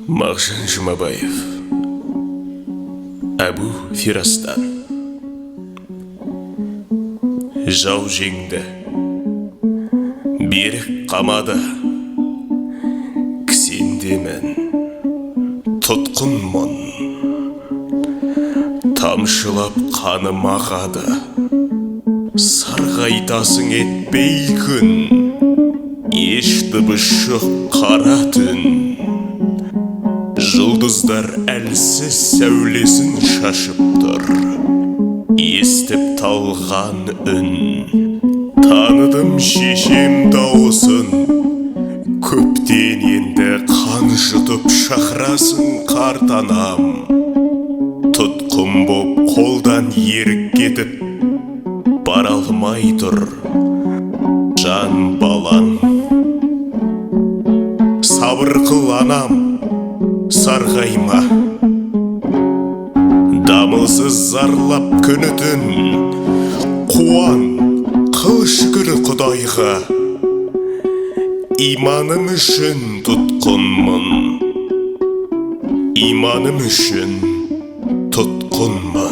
Мағжан Жұмабаев. Әбу Фирастан. Жау жеңді, берік қамады, кісендемін, тұтқынмын. Тамшылап қаным ағады, сарғайтасың етпей күн, еш дыбыс жоқ қара түн. Жұлдыздар әлсіз сәулесін шашып тұр, естіп талған үн. Таныдым шешем дауысын, көптен енді қан жұтып шақырасың қарт анам. Тұтқын боп қолдан ерік кетіп, бара алмай тұр жан балаң. Сабыр қыл анам, сарғайма, дамылсыз зарлап күні түн. Қуан, қыл шүкір Құдайға, иманым үшін тұтқынмын, иманым үшін тұтқынмын.